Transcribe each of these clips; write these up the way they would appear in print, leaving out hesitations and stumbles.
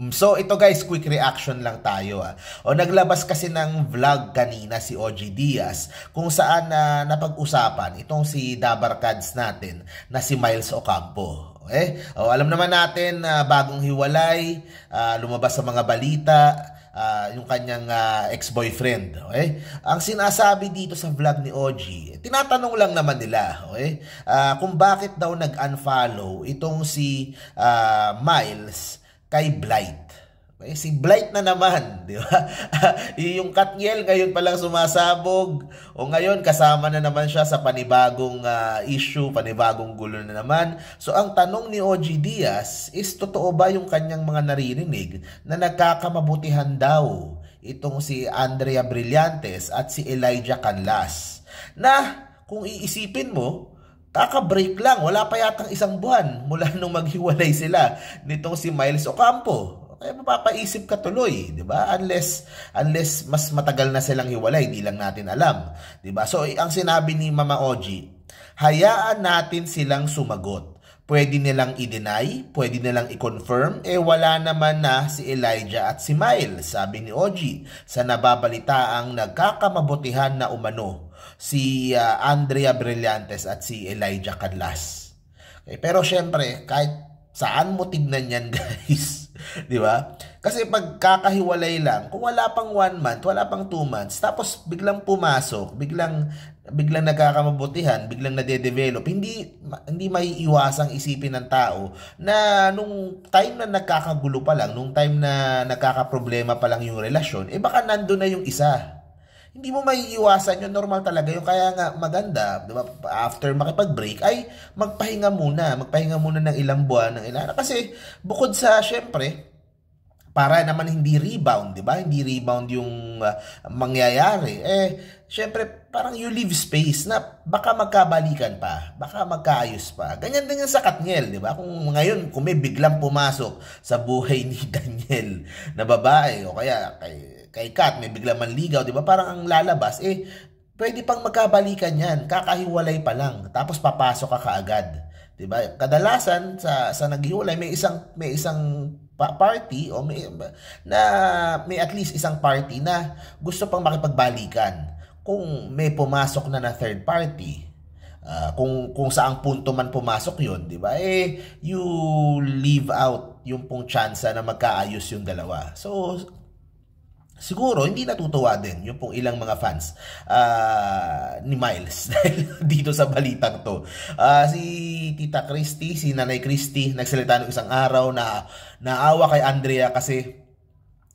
So ito guys, quick reaction lang tayo. O naglabas kasi ng vlog kanina si OG Diaz kung saan napag-usapan itong si Dabarkads natin na si Miles Ocampo. Okay? O, alam naman natin na bagong hiwalay, lumabas sa mga balita, yung kanyang ex-boyfriend. Okay? Ang sinasabi dito sa vlog ni OG, tinatanong lang naman nila, okay? Kung bakit daw nag-unfollow itong si Miles kay Blight. Okay? Si Blight na naman, di ba? Yung Katniel ngayon palang sumasabog, o ngayon kasama na naman siya sa panibagong issue, panibagong gulo na naman. So ang tanong ni OG Diaz is, totoo ba yung kanyang mga naririnig na nagkakamabutihan daw itong si Andrea Brillantes at si Elijah Canlas? Na kung iisipin mo, kaka-break lang, wala pa yatang isang buwan mula nung maghiwalay sila nitong si Miles Ocampo. Kaya mapapaisip ka tuloy, 'di ba? Unless mas matagal na silang hiwalay, di lang natin alam, 'di ba? So ang sinabi ni Mama OG, hayaan natin silang sumagot. Pwede nilang i-deny, pwede nilang i-confirm, wala naman na si Elijah at si Miles, sabi ni OG, sa nababalitaang nagkakamabutihan na umano si Andrea Brillantes at si Elijah Canlas. Okay, pero syempre, kahit saan mo tignan yan guys, di ba? Kasi pag kakahiwalay lang, kung wala pang 1 month, wala pang 2 months, tapos biglang pumasok, biglang nagkakamabutihan, biglang nade-develop, hindi maiiwasang isipin ng tao na nung time na nagkakagulo pa lang, nung time na nagkakaproblema pa lang yung relasyon, baka nandun na yung isa. Hindi mo maiiwasan yun, normal talaga yung kaya nga maganda, di ba? After makipag-break ay magpahinga muna ng ilang buwan, kasi bukod sa syempre para naman hindi rebound, di ba? Hindi rebound yung mangyayari. Syempre parang you leave space na baka magkabalikan pa, baka magkaayos pa. Ganyan din yan sa Katniel, di ba? Kung ngayon kung may biglang pumasok sa buhay ni Daniel na babae o kaya kay Kat may biglang manligaw, di ba? Parang ang lalabas, pwede pang magkabalikan yan, kakahiwalay pa lang, tapos papasok ka kaagad. Di ba? Kadalasan sa naghiwalay may isang party o may at least isang party na gusto pang makipagbalikan. Kung may pumasok na third party, kung saang punto man pumasok yun, di ba? You leave out yung pong chance na magkaayos yung dalawa. So siguro hindi natutuwa din yung pong ilang mga fans ni Miles dito sa balitang to. Si Tita Christy, si Nanay Christy, nagsalita ng isang araw na naawa kay Andrea kasi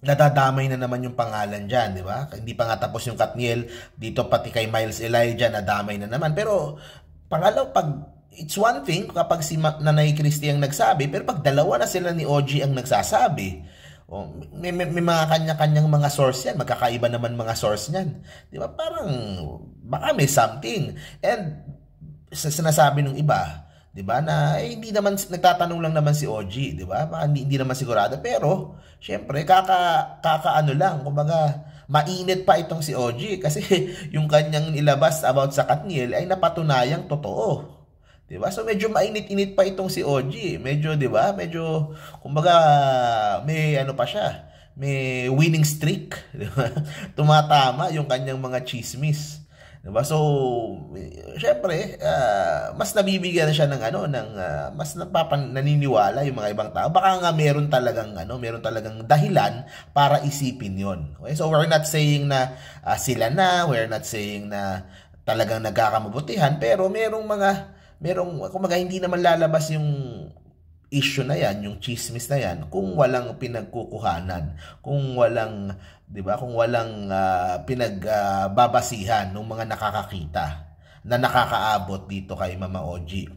nadadamay na naman yung pangalan dyan, di ba? Hindi pa nga tapos yung Katniel, dito pati kay Miles Elijah, nadamay na naman. Pero pangalaw, it's one thing kapag si Nanay Christy ang nagsabi, pero pag dalawa na sila ni OG ang nagsasabi, may mga kanya-kanyang mga source yan, magkakaiba naman mga source niyan, di ba? Parang baka may something. And sinasabi ng iba, di ba, na hindi naman, nagtatanong lang naman si OG, di ba? Hindi naman sigurado, pero syempre kakaano lang, kumbaga mainit pa itong si OG kasi yung kanyang nilabas about sa Katniel ay napatunayang totoo. Diba? So medyo mainit-init pa itong si OG. Medyo, 'di ba? Medyo kumbaga may ano pa siya. May winning streak, 'di ba? Tumatama yung kanyang mga chismis. 'Di ba? So syempre, mas nabibigyan siya ng mas naniniwala yung mga ibang tao. Baka nga meron talagang dahilan para isipin 'yon. Okay? So we're not saying na sila na, we're not saying na talagang nagkakamabutihan, pero kumbaga hindi naman lalabas yung issue na yan, yung chismis na yan, kung walang pinagkukuhanan, kung walang, di ba, kung walang pinagbabasihan ng mga nakakakita na nakakaabot dito kay Mama OG.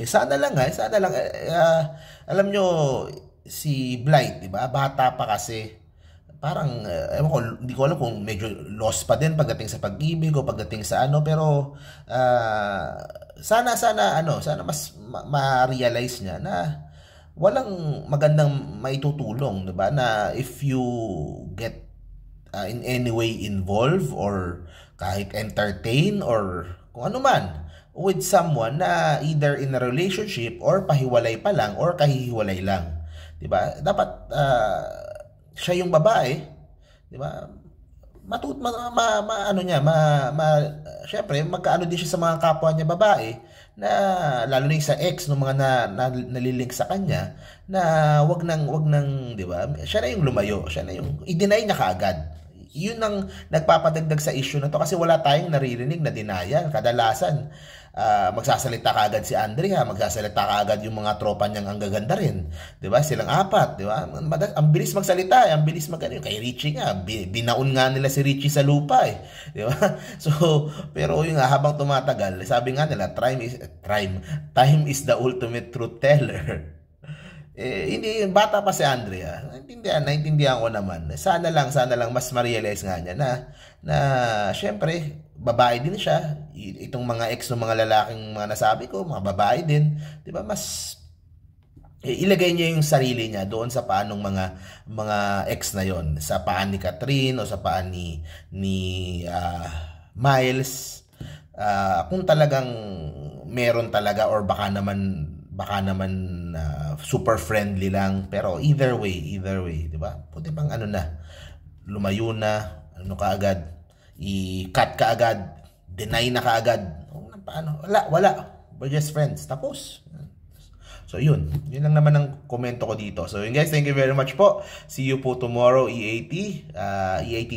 Sana lang, alam nyo, si Blight, di ba, bata pa kasi, parang, ewan ko, hindi ko alam kung medyo lost pa din pagdating sa pag-ibig o pagdating sa pero, sana mas ma-realize niya na walang magandang maitutulong, diba? Na if you get in any way involved or kahit entertain or kung ano man with someone na either in a relationship or pahiwalay pa lang or kahihiwalay lang. 'di ba? Dapat siya yung babae, 'di ba? Ano niya, syempre magkaano din siya sa mga kapwa niya babae na lalo na yung sa ex ng mga nalilink sa kanya na wag nang 'di ba? Siya na yung lumayo, siya na yung i-deny niya kaagad. Yun ang nagpapadagdag sa issue na to kasi wala tayong naririnig na denial. Kadalasan magsasalita kaagad si Andrea, magsasalita kaagad yung mga tropa niyang ang gaganda rin. 'Di ba? Silang apat, 'di ba? Ang bilis magsalita, ang bilis magano. Kay Richie nga, binaon nga nila si Richie sa lupa eh. 'Di ba? So, pero yung nga habang tumatagal, sabi nga nila, time is the ultimate truth teller. Hindi bata pa si Andrea. Naintindihan ko naman. Sana lang mas ma-realize nga niya na syempre babae din siya. Itong mga ex ng mga lalaking mga nasabi ko, mga babae din, 'di ba? Mas ilagay niya yung sarili niya doon sa paan ng mga ex na yon, sa paan ni Catherine o sa paan ni Miles. Kung talagang meron talaga or baka naman super friendly lang, pero either way 'di ba? Puti pang ano na, lumayo na, ano kaagad, i-cut kaagad, deny na kaagad. Paano? Wala. We're just friends. Tapos. So yun lang naman ang komento ko dito. So yun guys, thank you very much po. See you po tomorrow, EAT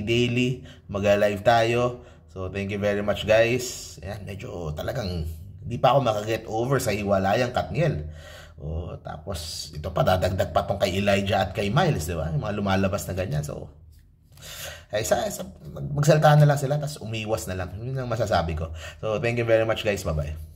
Daily, mag-live tayo. So thank you very much guys. Ayan, medyo talagang hindi pa ako makaget over sa hiwalayang Katniel. Tapos ito pa, dadagdag pa tong kay Elijah at kay Miles, di ba? Yung mga lumalabas na ganyan. So magsalita na lang sila, tapos umiwas na lang. Yun ang masasabi ko. So thank you very much guys. Bye-bye.